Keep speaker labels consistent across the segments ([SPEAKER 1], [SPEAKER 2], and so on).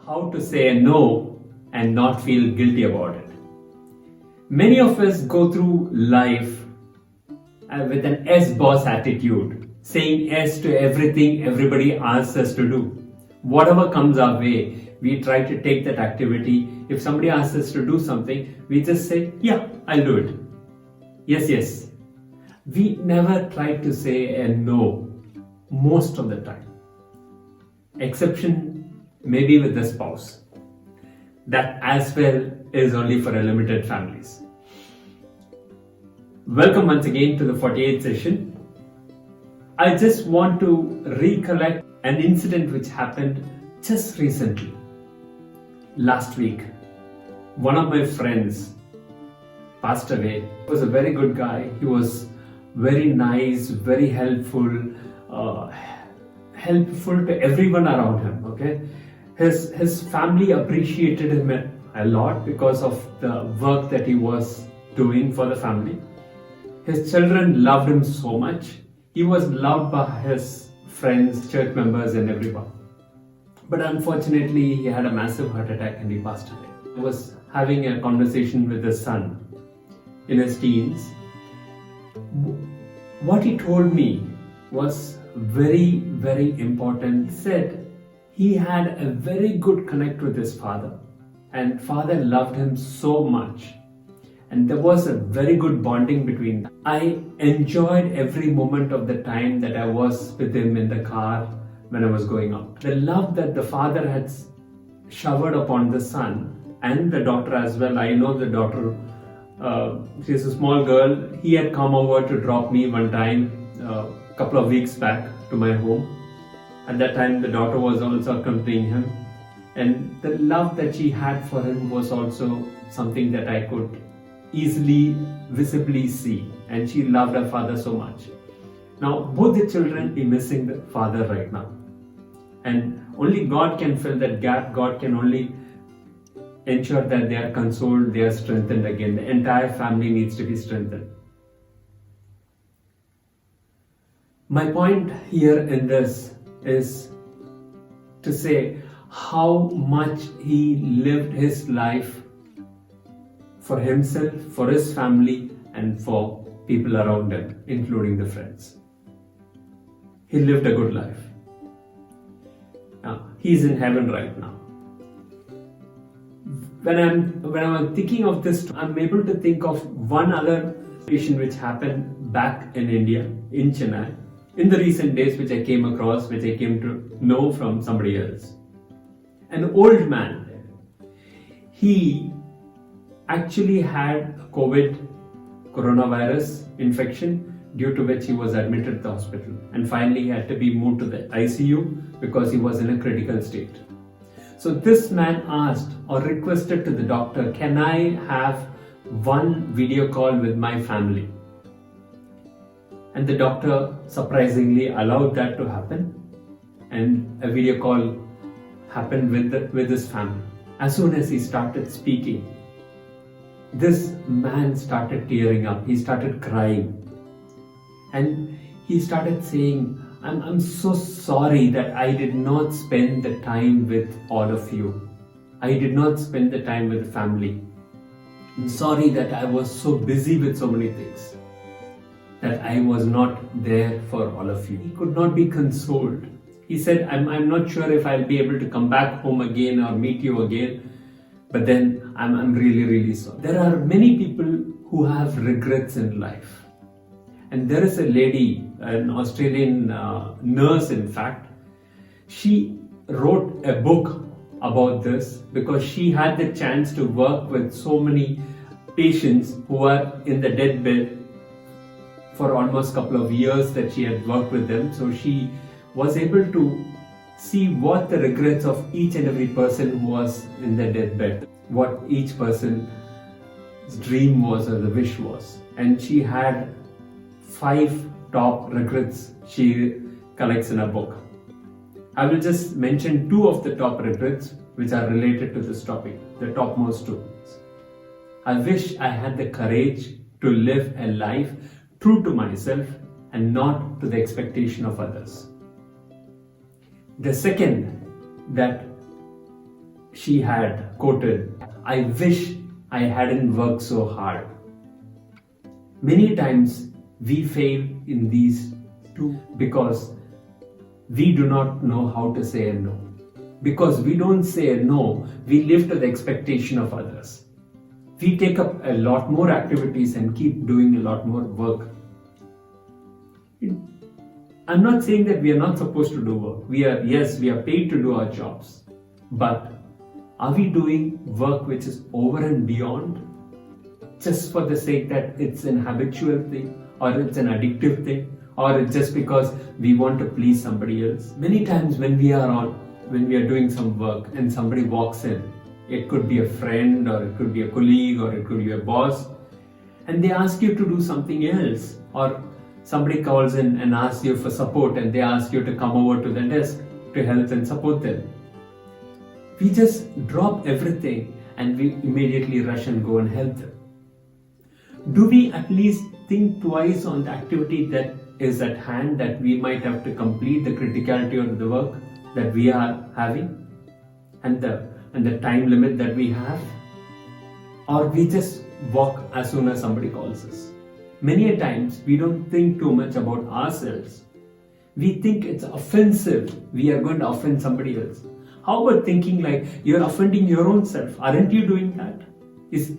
[SPEAKER 1] how to say no and not feel guilty about it. Many of us go through life with an S boss attitude, saying yes to everything everybody asks us to do. Whatever comes our way, we try to take that activity. If somebody asks us to do something, we just say, yeah, I'll do it. Yes, yes. We never try to say a no most of the time. Exception maybe with the spouse. That as well is only for a limited families. Welcome once again to the 48th session. I just want to recollect an incident which happened just recently. Last week, one of my friends passed away. He was a very good guy. He was very nice, very helpful to everyone around him. Okay, his family appreciated him a lot because of the work that he was doing for the family. His children loved him so much. He was loved by his friends, church members, and everyone. But unfortunately, he had a massive heart attack and he passed away. I was having a conversation with his son in his teens. What he told me was very, very important. He said he had a very good connect with his father, and father loved him so much. And there was a very good bonding between them. I enjoyed every moment of the time that I was with him in the car when I was going out. The love that the father had showered upon the son and the daughter as well. I know the daughter, she's a small girl. He had come over to drop me one time, a couple of weeks back to my home. At that time, the daughter was also accompanying him. And the love that she had for him was also something that I could easily, visibly see. And she loved her father so much. Now, both the children are missing the father right now. And only God can fill that gap. God can only ensure that they are consoled, they are strengthened again. The entire family needs to be strengthened. My point here in this is to say how much he lived his life for himself, for his family, and for people around him, including the friends. He lived a good life. Now, he's in heaven right now. When I'm thinking of this, I'm able to think of one other situation which happened back in India, in Chennai, in the recent days, which I came across, which I came to know from somebody else. An old man, he actually had coronavirus infection, due to which he was admitted to the hospital, and finally he had to be moved to the ICU because he was in a critical state. So this man asked or requested to the doctor, can I have one video call with my family? And the doctor surprisingly allowed that to happen, and a video call happened with his family. As soon as he started speaking, this man started tearing up. He started crying. And he started saying, I'm so sorry that I did not spend the time with all of you. I did not spend the time with the family. I'm sorry that I was so busy with so many things, that I was not there for all of you. He could not be consoled. He said, I'm not sure if I'll be able to come back home again or meet you again, but then I'm really, really sorry. There are many people who have regrets in life. And there is a lady, an Australian nurse in fact, she wrote a book about this because she had the chance to work with so many patients who are in the deathbed for almost a couple of years that she had worked with them. So she was able to see what the regrets of each and every person who was in their deathbed, what each person's dream was or the wish was. And she had 5 top regrets she collects in a book. I will just mention 2 of the top regrets which are related to this topic, the topmost 2. I wish I had the courage to live a life true to myself and not to the expectation of others. The second that she had quoted, "I wish I hadn't worked so hard." Many times we fail in these two because we do not know how to say a no. Because we don't say a no, we live to the expectation of others. We take up a lot more activities and keep doing a lot more work. I'm not saying that we are not supposed to do work. We are paid to do our jobs. But are we doing work which is over and beyond just for the sake that it's an habitual thing, or it's an addictive thing, or it's just because we want to please somebody else? Many times when we are doing some work and somebody walks in, it could be a friend or it could be a colleague or it could be a boss, and they ask you to do something else, or somebody calls in and asks you for support and they ask you to come over to the desk to help and support them. We just drop everything and we immediately rush and go and help them. Do we at least think twice on the activity that is at hand, that we might have to complete, the criticality of the work that we are having and the time limit that we have? Or we just walk as soon as somebody calls us? Many a times we don't think too much about ourselves. We think it's offensive. We are going to offend somebody else. How about thinking like you're offending your own self? Aren't you doing that?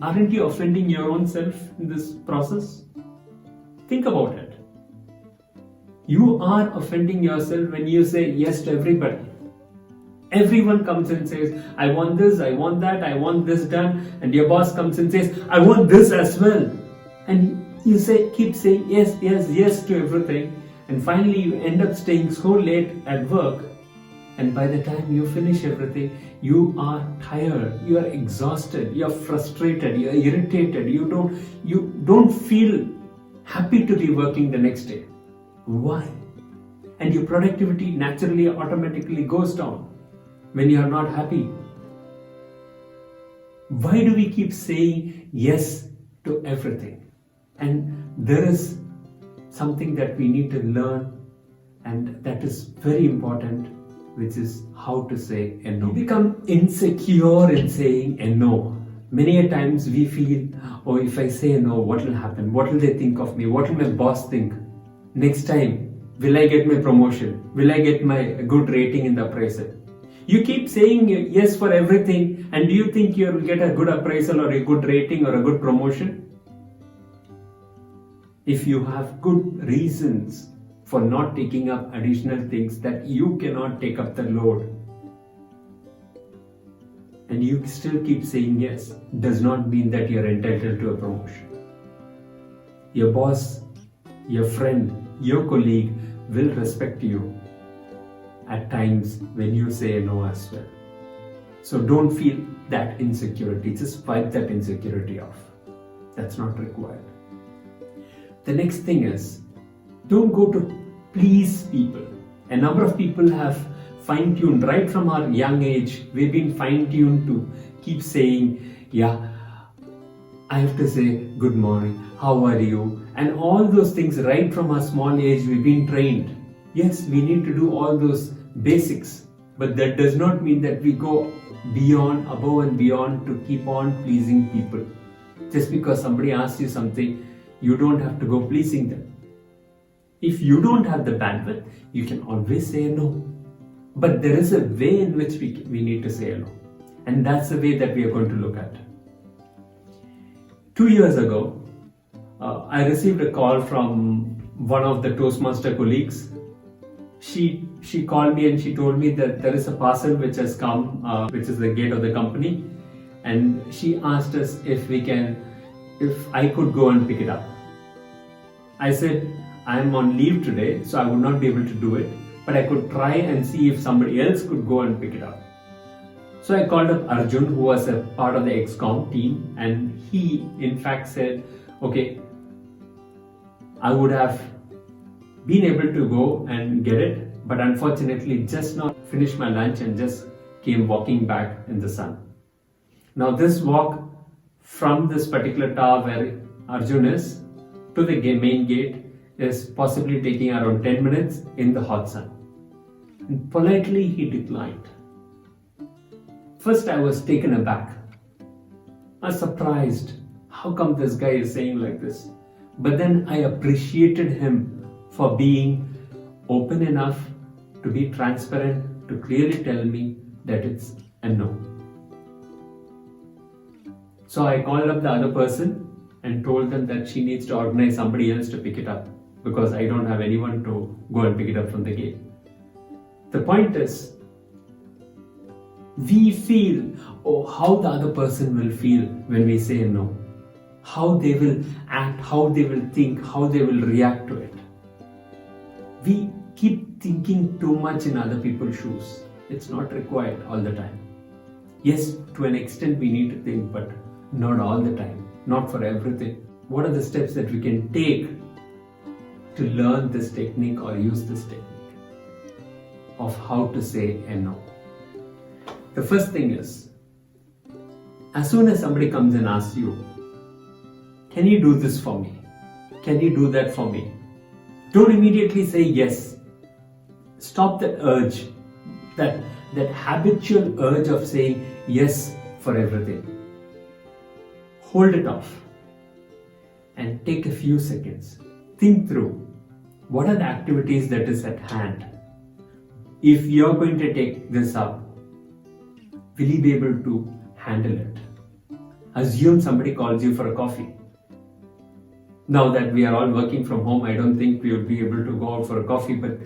[SPEAKER 1] Aren't you offending your own self in this process? Think about it. You are offending yourself when you say yes to everybody. Everyone comes and says, "I want this, I want that, I want this done," and your boss comes and says, "I want this as well." And you keep saying yes, yes, yes to everything, and finally you end up staying so late at work, and by the time you finish everything, you are tired, you are exhausted, you are frustrated, you are irritated, you don't feel happy to be working the next day. Why? And your productivity naturally, automatically goes down when you are not happy. Why do we keep saying yes to everything? And there is something that we need to learn, and that is very important, which is how to say a no. We become insecure in saying a no. Many a times we feel, oh, if I say a no, what will happen? What will they think of me? What will my boss think? Next time, will I get my promotion? Will I get my good rating in the appraisal? You keep saying yes for everything, and do you think you will get a good appraisal or a good rating or a good promotion? If you have good reasons for not taking up additional things that you cannot take up the load, and you still keep saying yes, does not mean that you're entitled to a promotion. Your boss, your friend, your colleague will respect you at times when you say no as well. So don't feel that insecurity. Just wipe that insecurity off. That's not required. The next thing is, don't go to please people. A number of people have fine-tuned right from our young age. We've been fine-tuned to keep saying, yeah, I have to say good morning, how are you? And all those things right from our small age, we've been trained. Yes, we need to do all those basics, but that does not mean that we go above and beyond to keep on pleasing people. Just because somebody asks you something, you don't have to go pleasing them. If you don't have the bandwidth, you can always say no. But there is a way in which we need to say no. And that's the way that we are going to look at. 2 years ago, I received a call from one of the Toastmaster colleagues. She called me and she told me that there is a parcel which has come, which is the gate of the company. And she asked us if I could go and pick it up. I said, I am on leave today, so I would not be able to do it, but I could try and see if somebody else could go and pick it up. So I called up Arjun, who was a part of the XCOM team, and he in fact said, okay, I would have been able to go and get it, but unfortunately just not finished my lunch and just came walking back in the sun. Now this walk from this particular tower where Arjun is to the main gate is possibly taking around 10 minutes in the hot sun. And politely he declined. First, I was taken aback. I was surprised. How come this guy is saying like this? But then I appreciated him for being open enough to be transparent, to clearly tell me that it's a no. So I called up the other person and told them that she needs to organize somebody else to pick it up because I don't have anyone to go and pick it up from the gate. The point is, we feel, how the other person will feel when we say no, how they will act, how they will think, how they will react to it. We keep thinking too much in other people's shoes. It's not required all the time. Yes, to an extent we need to think, but not all the time, not for everything. What are the steps that we can take to learn this technique or use this technique of how to say a no? The first thing is, as soon as somebody comes and asks you, can you do this for me? Can you do that for me? Don't immediately say yes. Stop that urge, that habitual urge of saying yes for everything. Hold it off and take a few seconds. Think through, what are the activities that is at hand? If you're going to take this up, will you be able to handle it? Assume somebody calls you for a coffee. Now that we are all working from home, I don't think we would be able to go out for a coffee, but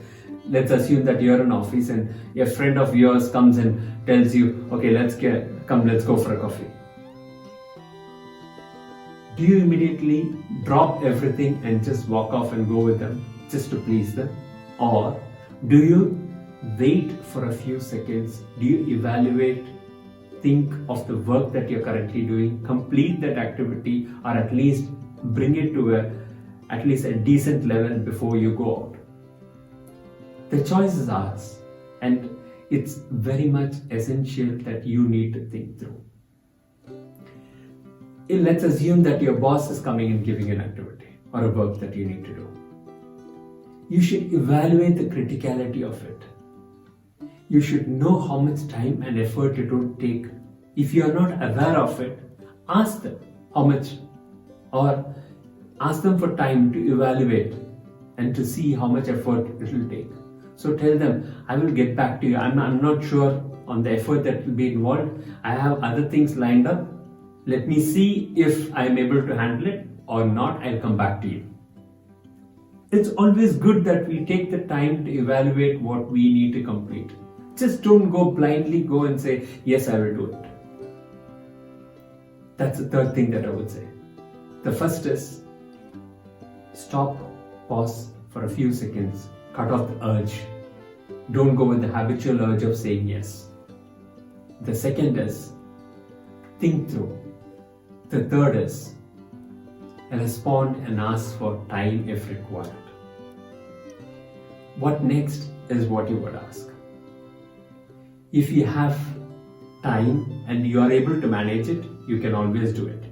[SPEAKER 1] let's assume that you're in office and a friend of yours comes and tells you, okay, let's go for a coffee. Do you immediately drop everything and just walk off and go with them just to please them? Or do you wait for a few seconds? Do you evaluate, think of the work that you're currently doing, complete that activity, or at least bring it to at least a decent level before you go out? The choice is ours, and it's very much essential that you need to think through. Let's assume that your boss is coming and giving an activity or a work that you need to do. You should evaluate the criticality of it. You should know how much time and effort it would take. If you are not aware of it, ask them how much, or ask them for time to evaluate and to see how much effort it will take. So tell them, I will get back to you. I'm not sure on the effort that will be involved. I have other things lined up. Let me see if I am able to handle it or not. I'll come back to you. It's always good that we take the time to evaluate what we need to complete. Just don't blindly go and say, yes, I will do it. That's the third thing that I would say. The first is, stop, pause for a few seconds, cut off the urge. Don't go with the habitual urge of saying yes. The second is, think through. The third is, respond and ask for time if required. What next is what you would ask. If you have time and you are able to manage it, you can always do it.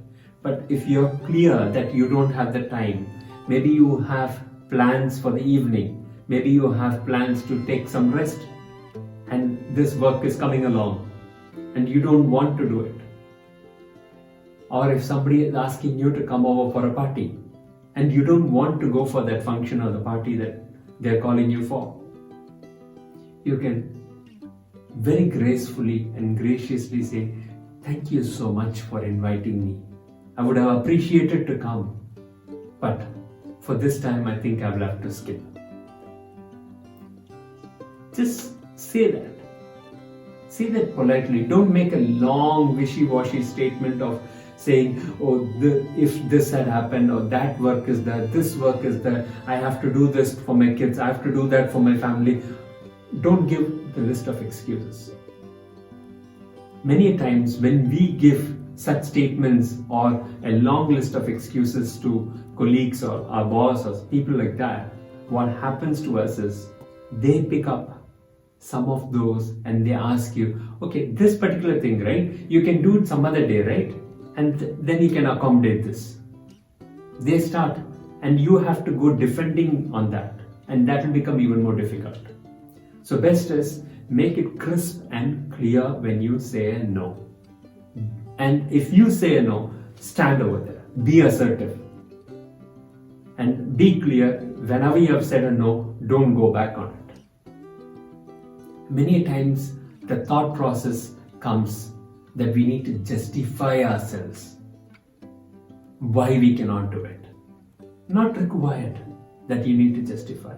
[SPEAKER 1] But if you're clear that you don't have the time, maybe you have plans for the evening, maybe you have plans to take some rest, and this work is coming along and you don't want to do it. Or if somebody is asking you to come over for a party and you don't want to go for that function or the party that they're calling you for, you can very gracefully and graciously say, thank you so much for inviting me. I would have appreciated to come, but for this time I think I will have to skip. Just say that. Say that politely. Don't make a long wishy-washy statement of saying, if this had happened, or that work is there, this work is there, I have to do this for my kids, I have to do that for my family. Don't give the list of excuses. Many times when we give such statements or a long list of excuses to colleagues or our boss or people like that, what happens to us is they pick up some of those and they ask you, okay, this particular thing, right? You can do it some other day, right? And then you can accommodate this. They start, and you have to go defending on that, and that will become even more difficult. So best is make it crisp and clear when you say a no. And if you say a no, stand over there. Be assertive. And be clear, whenever you have said a no, don't go back on it. Many times the thought process comes that we need to justify ourselves why we cannot do it. Not required that you need to justify.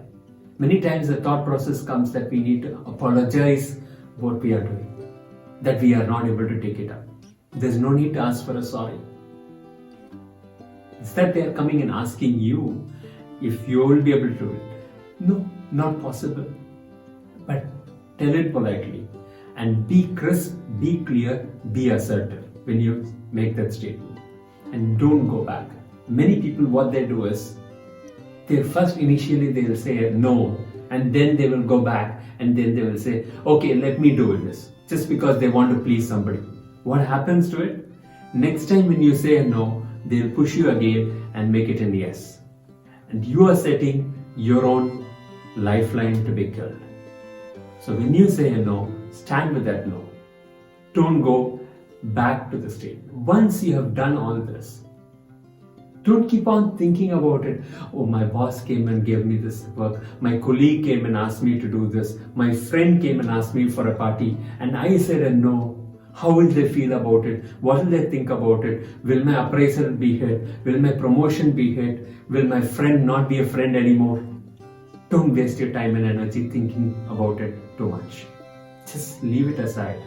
[SPEAKER 1] Many times the thought process comes that we need to apologize what we are doing, that we are not able to take it up. There's no need to ask for a sorry. It's that they are coming and asking you if you will be able to do it. No, not possible. But tell it politely and be crisp, be clear, be assertive when you make that statement. And don't go back. Many people, what they do is, initially they will say no, and then they will go back and then they will say, okay, let me do this, just because they want to please somebody. What happens to it? Next time when you say a no, they'll push you again and make it an yes. And you are setting your own lifeline to be killed. So when you say a no, stand with that no. Don't go back to the statement. Once you have done all this, don't keep on thinking about it. Oh, my boss came and gave me this work. My colleague came and asked me to do this. My friend came and asked me for a party and I said a no. How will they feel about it? What will they think about it? Will my appraisal be hit? Will my promotion be hit? Will my friend not be a friend anymore? Don't waste your time and energy thinking about it too much. Just leave it aside.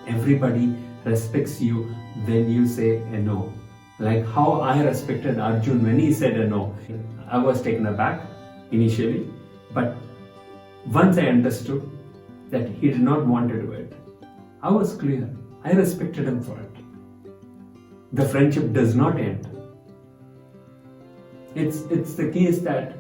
[SPEAKER 1] Everybody respects you when you say a no. Like how I respected Arjun when he said a no. I was taken aback initially, but once I understood that he did not want to do it, I was clear. I respected him for it. The friendship does not end. It's the case that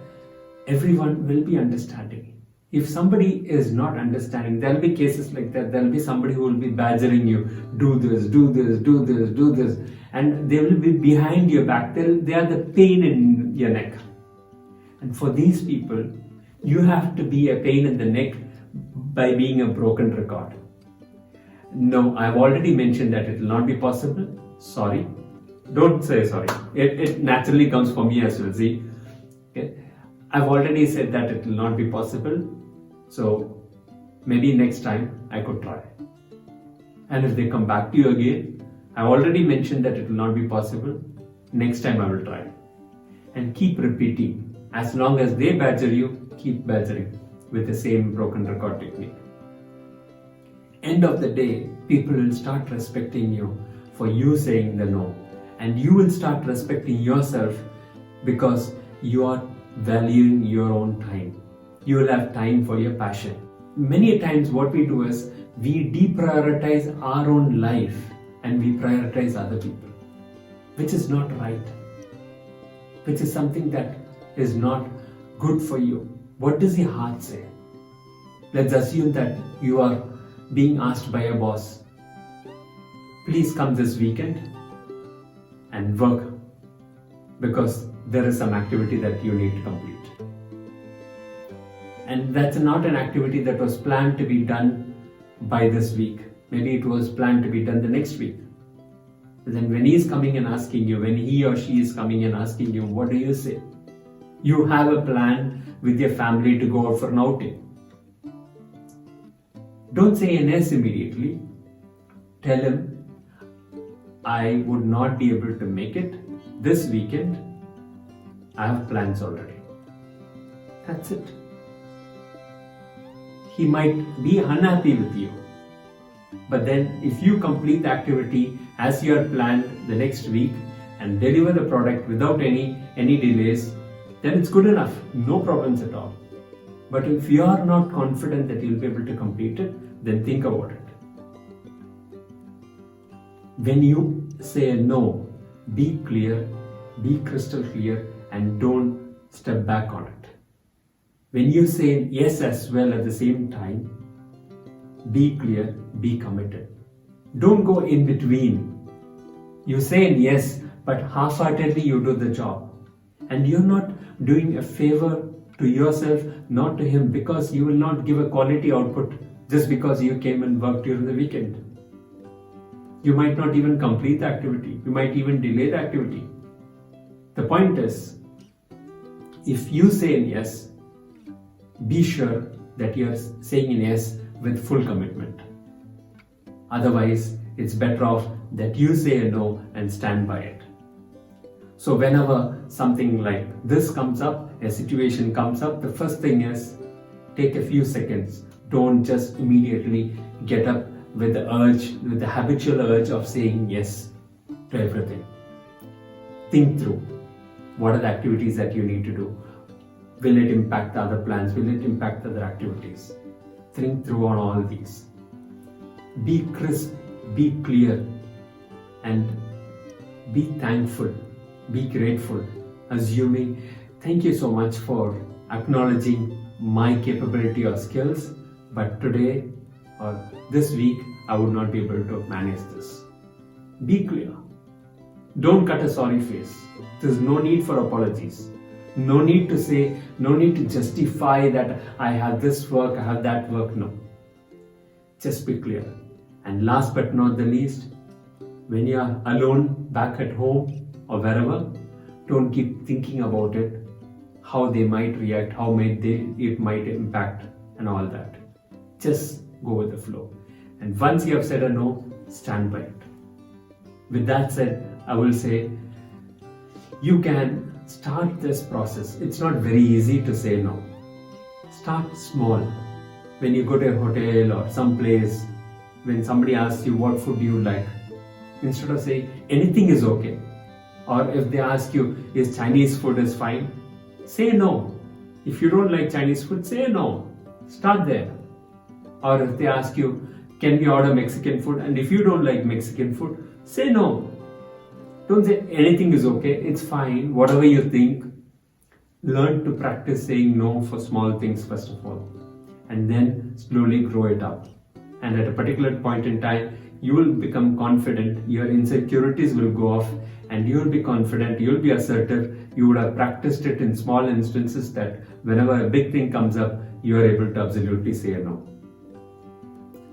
[SPEAKER 1] everyone will be understanding. If somebody is not understanding, there will be cases like that. There will be somebody who will be badgering you, do this, do this, do this, do this. And they will be behind your back. They are the pain in your neck. And for these people, you have to be a pain in the neck by being a broken record. No, I've already mentioned that it will not be possible. Sorry. Don't say sorry. It naturally comes for me as well. See, okay? I've already said that it will not be possible. So maybe next time I could try. And if they come back to you again, I've already mentioned that it will not be possible. Next time I will try. And keep repeating. As long as they badger you, keep badgering with the same broken record technique. End of the day, people will start respecting you for you saying the no. And you will start respecting yourself because you are valuing your own time. You will have time for your passion. Many times what we do is we deprioritize our own life and we prioritize other people, which is not right, which is something that is not good for you. What does your heart say? Let's assume that you are being asked by a boss, please come this weekend and work because there is some activity that you need to complete. And that's not an activity that was planned to be done by this week. Maybe it was planned to be done the next week. Then when he is coming and asking you, when he or she is coming and asking you, what do you say? You have a plan with your family to go out for an outing. Don't say an yes immediately. Tell him, I would not be able to make it this weekend. I have plans already. That's it. He might be unhappy with you. But then if you complete the activity as you had planned the next week and deliver the product without any delays, then it's good enough. No problems at all. But if you are not confident that you'll be able to complete it, then think about it. When you say a no, be clear, be crystal clear, and don't step back on it. When you say yes as well at the same time, be clear, be committed. Don't go in between. You say yes, but half-heartedly you do the job. And you're not doing a favor to yourself, not to him, because you will not give a quality output just because you came and worked during the weekend. You might not even complete the activity. You might even delay the activity. The point is, if you say yes, be sure that you are saying yes with full commitment. Otherwise, it's better off that you say a no and stand by it. So whenever something like this comes up, a situation comes up, the first thing is take a few seconds. Don't just immediately get up with the habitual urge of saying yes to everything. Think through what are the activities that you need to do. Will it impact the other plans? Will it impact other activities? Think through on all these. Be crisp, be clear, and be thankful, be grateful, assuming thank you so much for acknowledging my capability or skills, but today or this week I would not be able to manage this. Be clear. Don't cut a sorry face. There's no need for apologies. No need to say, no need to justify that I have this work, I have that work. No. Just be clear. And last but not the least, when you are alone back at home or wherever, don't keep thinking about it, how they might react, how it might impact and all that. Just go with the flow. And once you have said a no, stand by it. With that said, I will say, you can start this process. It's not very easy to say no. Start small. When you go to a hotel or some place, when somebody asks you what food do you like, instead of saying anything is okay, or if they ask you is Chinese food is fine, say no. If you don't like Chinese food, say no. Start there. Or if they ask you, can we order Mexican food, and if you don't like Mexican food, say no. Don't say anything is okay, it's fine, whatever you think. Learn to practice saying no for small things first of all, and then slowly grow it up. And at a particular point in time, you will become confident, your insecurities will go off, and you will be confident, you will be assertive. You would have practiced it in small instances that whenever a big thing comes up, you are able to absolutely say no.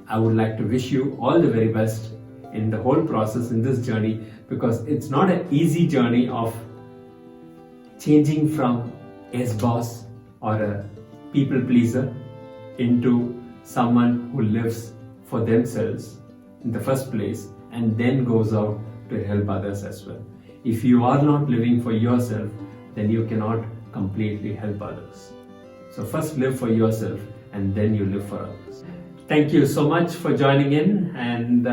[SPEAKER 1] I would like to wish you all the very best in the whole process, in this journey, because it's not an easy journey of changing from a boss or a people pleaser into someone who lives for themselves in the first place and then goes out to help others as well. If you are not living for yourself, then you cannot completely help others. So first live for yourself and then you live for others. Thank you so much for joining in, and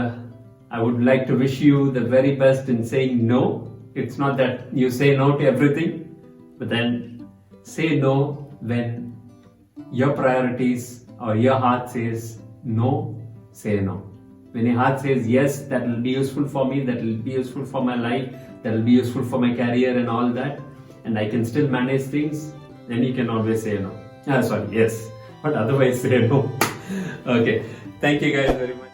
[SPEAKER 1] I would like to wish you the very best in saying no. It's not that you say no to everything, but then say no when your priorities or your heart says no, say no. When your heart says yes, that will be useful for me, that will be useful for my life, that will be useful for my career and all that, and I can still manage things, then you can always say no. Yes, but otherwise say no. Okay, thank you guys very much.